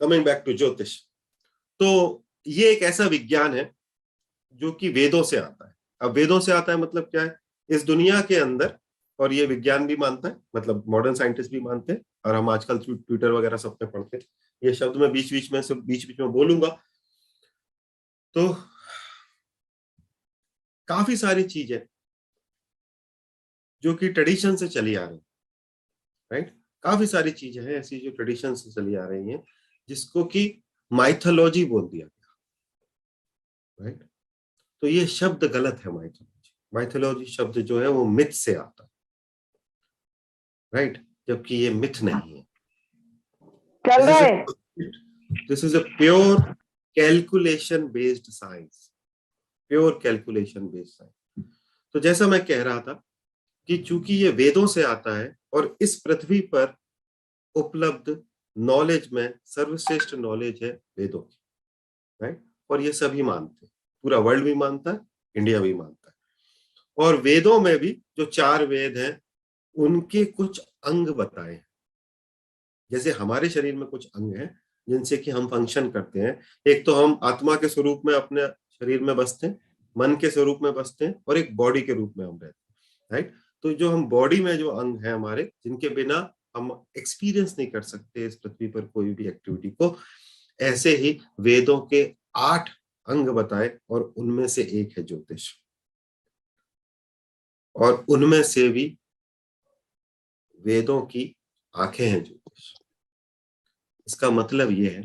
Coming back to ज्योतिष, तो ये एक ऐसा विज्ञान है जो कि वेदों से आता है। अब वेदों से आता है मतलब क्या है, इस दुनिया के अंदर, और ये विज्ञान भी मानता है, मतलब मॉडर्न साइंटिस्ट भी मानते हैं, और हम आजकल ट्विटर वगैरह सब पे पढ़ते हैं, ये शब्द मैं बीच बीच में बोलूंगा। तो काफी सारी चीजें जो कि ट्रेडिशन से चली आ रही, राइट, काफी सारी चीजें हैं ऐसी जो ट्रेडिशन से चली आ रही हैं, जिसको कि माइथोलॉजी बोल दिया गया, राइट। तो ये शब्द गलत है, माइथोलॉजी। माइथोलॉजी शब्द जो है वो मिथ से आता है, राइट, जबकि ये मिथ नहीं है। चल रहा है। This is a pure calculation based science, pure calculation based science. तो जैसा मैं कह रहा था कि चूंकि ये वेदों से आता है, और इस पृथ्वी पर उपलब्ध नॉलेज में सर्वश्रेष्ठ नॉलेज है वेदों की, राइट, और ये सभी मानते हैं, पूरा वर्ल्ड भी मानता है, इंडिया भी मानता है। और वेदों में भी जो 4 वेद हैं, उनके कुछ अंग बताए हैं। जैसे हमारे शरीर में कुछ अंग हैं जिनसे कि हम फंक्शन करते हैं। एक तो हम आत्मा के स्वरूप में अपने शरीर में बसते हैं, मन के स्वरूप में बसते हैं, और एक बॉडी के रूप में हम रहते हैं, राइट। तो जो हम बॉडी में जो अंग है हमारे, जिनके बिना हम एक्सपीरियंस नहीं कर सकते इस पृथ्वी पर कोई भी एक्टिविटी को, ऐसे ही वेदों के 8 अंग बताए, और उनमें से एक है ज्योतिष, और उनमें से भी वेदों की आंखें हैं ज्योतिष। इसका मतलब ये है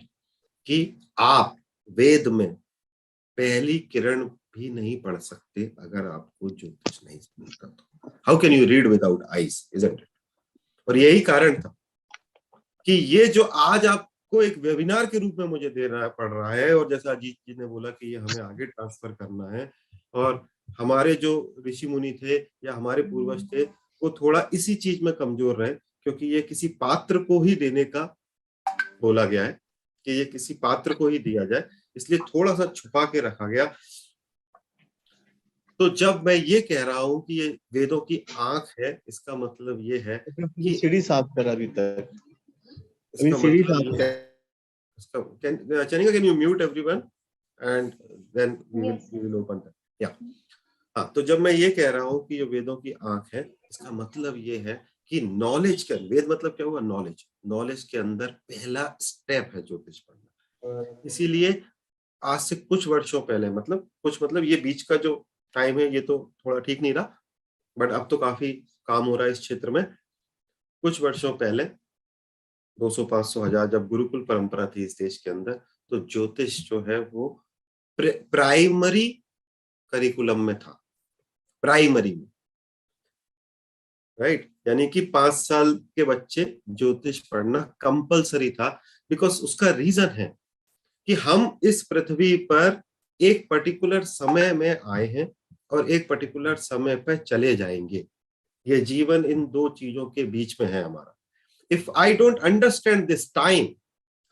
कि आप वेद में पहली किरण भी नहीं पढ़ सकते अगर आपको ज्योतिष नहीं समझता तो। How can you read without eyes, isn't it? और यही कारण था कि ये जो आज आपको एक वेबिनार के रूप में मुझे देना पड़ रहा है, और जैसा अजीत जी ने बोला कि ये हमें आगे ट्रांसफर करना है, और हमारे जो ऋषि मुनि थे या हमारे पूर्वज थे, वो थोड़ा इसी चीज में कमजोर रहे, क्योंकि ये किसी पात्र को ही देने का बोला गया है कि ये किसी पात्र को ही दिया जाए, इसलिए थोड़ा सा छुपा के रखा गया। तो जब मैं ये कह रहा हूं कि ये वेदों की आंख है, इसका मतलब ये है कि सीढ़ी साफ कर अभी तक, इसका सीढ़ी मतलब साफ ये, इसका चलेगा, can you mute everyone and then we will open that, या। हाँ, तो जब मैं ये कह रहा हूँ कि ये वेदों की आंख है, इसका मतलब ये है कि नॉलेज के, वेद मतलब क्या हुआ, नॉलेज। नॉलेज के अंदर पहला स्टेप है ज्योतिष पढ़ना। इसीलिए आज से कुछ वर्षों पहले, मतलब ये बीच का जो टाइम है ये तो थोड़ा ठीक नहीं रहा, बट अब तो काफी काम हो रहा है इस क्षेत्र में। कुछ वर्षों पहले 200, 500, 1000 जब गुरुकुल परंपरा थी इस देश के अंदर, तो ज्योतिष जो है वो प्राइमरी करिकुलम में था, प्राइमरी में, राइट। यानी कि 5 साल के बच्चे ज्योतिष पढ़ना कंपलसरी था। बिकॉज उसका रीजन है कि हम इस पृथ्वी पर एक पर्टिकुलर समय में आए हैं, और एक पर्टिकुलर समय पर चले जाएंगे। ये जीवन इन 2 चीजों के बीच में है हमारा। If I don't understand this time,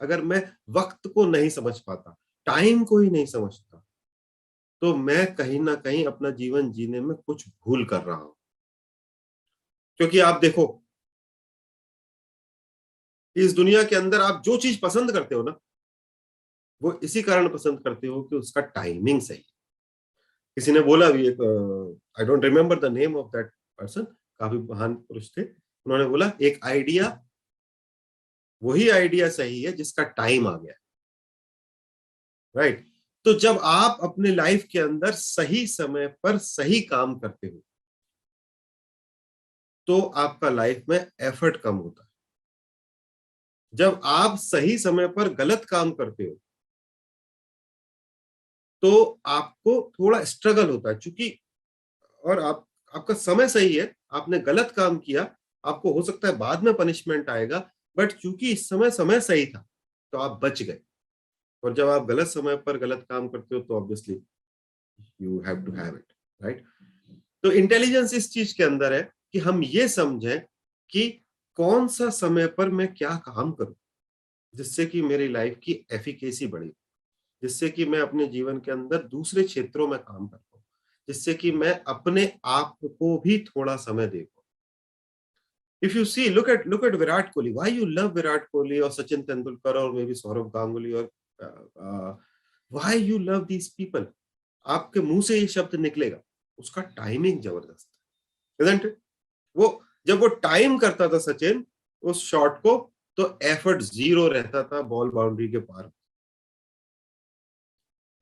अगर मैं वक्त को नहीं समझ पाता, टाइम को ही नहीं समझता, तो मैं कहीं ना कहीं अपना जीवन जीने में कुछ भूल कर रहा हूं। क्योंकि आप देखो, इस दुनिया के अंदर आप जो चीज पसंद करते हो ना, वो इसी कारण पसंद करते हो कि उसका टाइमिंग सही है। किसी ने बोला भी, एक I don't remember the name of that person, काफी महान पुरुष थे, उन्होंने बोला एक आइडिया वही आइडिया सही है जिसका टाइम आ गया, राइट। तो जब आप अपने लाइफ के अंदर सही समय पर सही काम करते हो, तो आपका लाइफ में एफर्ट कम होता है। जब आप सही समय पर गलत काम करते हो, तो आपको थोड़ा स्ट्रगल होता है, चूंकि, और आपका समय सही है, आपने गलत काम किया, आपको हो सकता है बाद में पनिशमेंट आएगा, बट चूंकि इस समय समय सही था तो आप बच गए। और जब आप गलत समय पर गलत काम करते हो, तो obviously you have to have it, right. तो इंटेलिजेंस इस चीज के अंदर है कि हम ये समझें कि कौन सा समय पर मैं क्या काम करूं, जिससे कि मेरी लाइफ की एफिकेसी बढ़े, जिससे कि मैं अपने जीवन के अंदर दूसरे क्षेत्रों में काम कर पाऊं, जिससे कि मैं अपने आप को भी थोड़ा समय दे पाऊं। If you see, look at Virat Kohli. Why you love Virat Kohli or Sachin Tendulkar or maybe Saurav Ganguly or why you love these people? आपके मुंह से ये शब्द निकलेगा, उसका टाइमिंग जबरदस्त है, isn't it? वो जब वो टाइम करता था सचिन उस शॉट को, तो एफर्ट जीरो रहता था बॉल बाउंड्री के पार,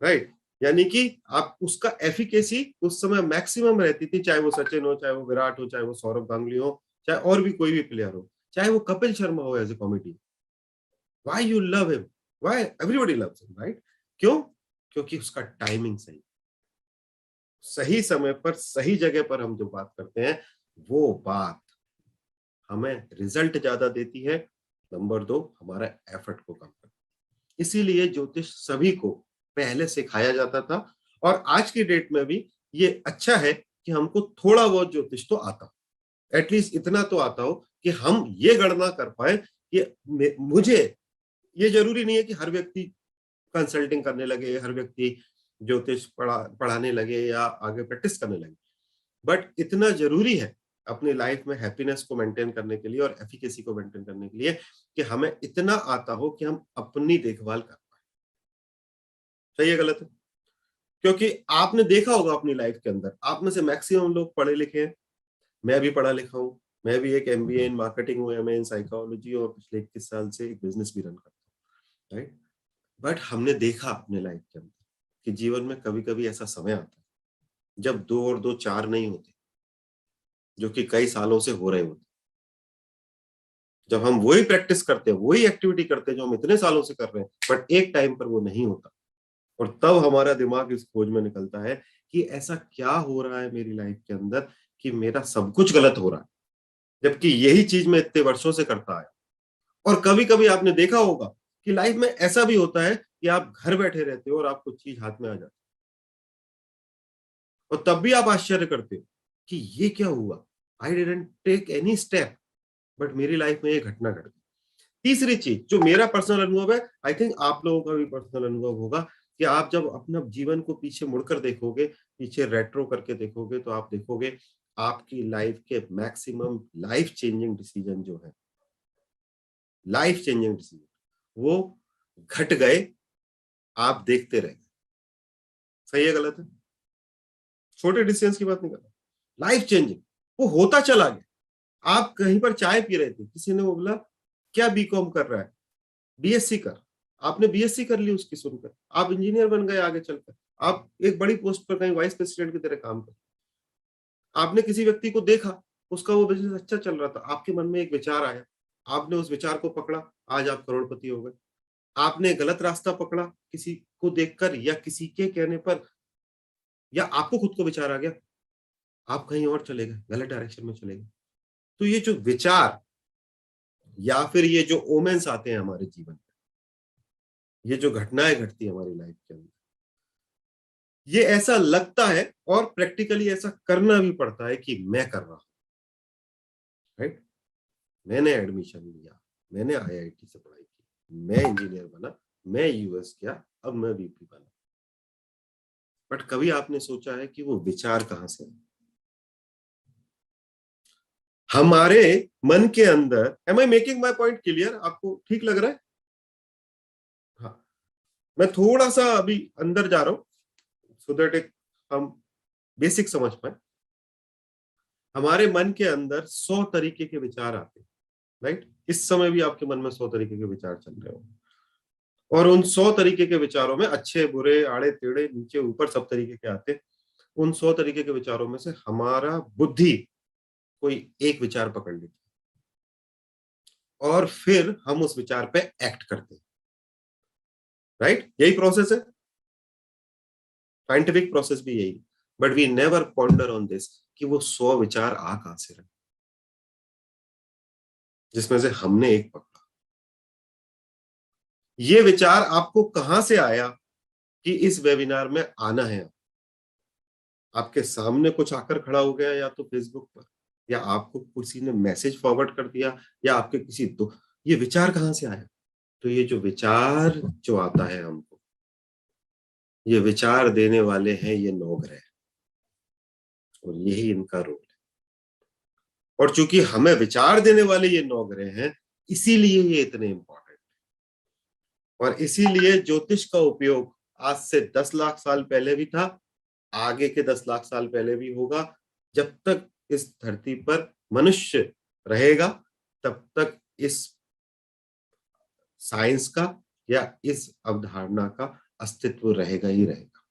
राइट? यानी कि आप उसका एफिकेसी उस समय मैक्सिमम रहती थी, चाहे वो सचिन हो, चाहे वो विराट हो, चाहे वो सौरभ गांगुली हो, चाहे और भी कोई भी प्लेयर हो, चाहे वो कपिल शर्मा हो as a comedy. Why you love him? Why everybody loves him, right? क्यों? क्योंकि उसका टाइमिंग सही, सही समय पर सही जगह पर हम जो बात करते हैं वो बात हमें रिजल्ट ज्यादा देती है। नंबर 2, हमारा एफर्ट को कम करती है। इसीलिए ज्योतिष सभी को पहले सिखाया जाता था, और आज की डेट में भी ये अच्छा है कि हमको थोड़ा बहुत ज्योतिष तो आता हो, एटलीस्ट इतना तो आता हो कि हम ये गणना कर पाए कि मुझे, ये जरूरी नहीं है कि हर व्यक्ति कंसल्टिंग करने लगे, हर व्यक्ति ज्योतिष पढ़ाने लगे या आगे प्रैक्टिस करने लगे, बट इतना जरूरी है अपनी लाइफ में हैप्पीनेस को मेंटेन करने के लिए और एफिकेसी को मेंटेन करने के लिए कि हमें इतना आता हो कि हम अपनी देखभाल कर पाए। सही है गलत है? क्योंकि आपने देखा होगा अपनी लाइफ के अंदर, आप में से मैक्सिमम लोग पढ़े लिखे हैं, मैं भी पढ़ा लिखा हूँ, मैं भी एक MBA इन मार्केटिंग हूँ, MA इन साइकोलॉजी, और पिछले 21 साल से एक बिजनेस भी रन करता हूँ, राइट? बट हमने देखा अपने लाइफ के अंदर कि जीवन में कभी कभी ऐसा समय आता है जब 2 और 2 4 नहीं होते, जो कि कई सालों से हो रहे होते। जब हम वही प्रैक्टिस करते हैं, वही एक्टिविटी करते हैं जो हम इतने सालों से कर रहे हैं, बट एक टाइम पर वो नहीं होता, और तब हमारा दिमाग इस खोज में निकलता है कि ऐसा क्या हो रहा है मेरी लाइफ के अंदर कि मेरा सब कुछ गलत हो रहा है, जबकि यही चीज मैं इतने वर्षों से करता है। और कभी कभी आपने देखा होगा कि लाइफ में ऐसा भी होता है कि आप घर बैठे रहते हो और आपको चीज हाथ में आ जाती है, और तब भी आप आश्चर्य करते हो कि ये क्या हुआ, I didn't take any step, but मेरी लाइफ में ये घटना घट गई। तीसरी चीज जो मेरा पर्सनल अनुभव है, आई थिंक आप लोगों का भी पर्सनल अनुभव होगा, कि आप जब अपना जीवन को पीछे मुड़कर देखोगे, पीछे रेट्रो करके देखोगे, तो आप देखोगे आपकी लाइफ के मैक्सिमम लाइफ चेंजिंग डिसीजन जो है, लाइफ चेंजिंग डिसीजन, वो घट गए, आप देखते रह गए। सही है गलत है? छोटे डिसीजन की बात नहीं कर रहा, लाइफ चेंजिंग, वो होता चला गया। आप कहीं पर चाय पी रहे थे, किसी ने बोला क्या बीकॉम कर रहा है, BSc कर, आपने BSc कर ली उसकी सुनकर, आप इंजीनियर बन गए, आगे चलकर आप एक बड़ी पोस्ट पर कहीं वाइस प्रेसिडेंट की तरह काम कर। आपने किसी व्यक्ति को देखा, उसका वो बिजनेस अच्छा चल रहा था, आपके मन में एक विचार आया, आपने उस विचार को पकड़ा, आज आप करोड़पति हो गए। आपने गलत रास्ता पकड़ा किसी को देखकर या किसी के कहने पर, या आपको खुद को विचार आ गया, आप कहीं और चले गए, गलत डायरेक्शन में चले गए। तो ये जो विचार या फिर ये जो ओमेंस आते हैं हमारे जीवन में, ये जो घटनाएं घटती है हमारी लाइफ के अंदर, ये ऐसा लगता है और प्रैक्टिकली ऐसा करना भी पड़ता है कि मैं कर रहा हूं, राइट? मैंने एडमिशन लिया, मैंने IIT से पढ़ाई की, मैं इंजीनियर बना, मैं US गया, अब मैं VP बना। बट कभी आपने सोचा है कि वो विचार कहां से है? हमारे मन के अंदर, am I making my point clear? आपको ठीक लग रहा है? हाँ, मैं थोड़ा सा अभी अंदर जा रहा हूं सो दैट एक हम बेसिक समझ पाए। हमारे मन के अंदर 100 तरीके के विचार आते हैं, राइट? इस समय भी आपके मन में 100 तरीके के विचार चल रहे हो, और उन 100 तरीके के विचारों में अच्छे बुरे आड़े टेढ़े नीचे ऊपर सब तरीके के आते हैं। उन 100 तरीके के विचारों में से हमारा बुद्धि कोई एक विचार पकड़ लेती है और फिर हम उस विचार पे एक्ट करते हैं, राइट? यही प्रोसेस है, साइंटिफिक प्रोसेस भी यही, but we never ponder on this कि वो 100 विचार आ कहां से रहे, जिसमें से हमने एक पकड़ा। ये विचार आपको कहां से आया कि इस वेबिनार में आना है? आपके सामने कुछ आकर खड़ा हो गया, या तो फेसबुक पर, या आपको किसी ने मैसेज फॉरवर्ड कर दिया, या आपके किसी ये विचार कहां से आया? तो ये जो विचार जो आता है हमको, ये विचार देने वाले हैं ये 9 ग्रह, और यही इनका रोल है। और चूंकि हमें विचार देने वाले ये 9 ग्रह हैं, इसीलिए ये इतने इंपॉर्टेंट है। और इसीलिए ज्योतिष का उपयोग आज से 10 लाख साल पहले भी था, आगे के 10 लाख साल पहले भी होगा। जब तक इस धरती पर मनुष्य रहेगा, तब तक इस साइंस का या इस अवधारणा का अस्तित्व रहेगा ही रहेगा।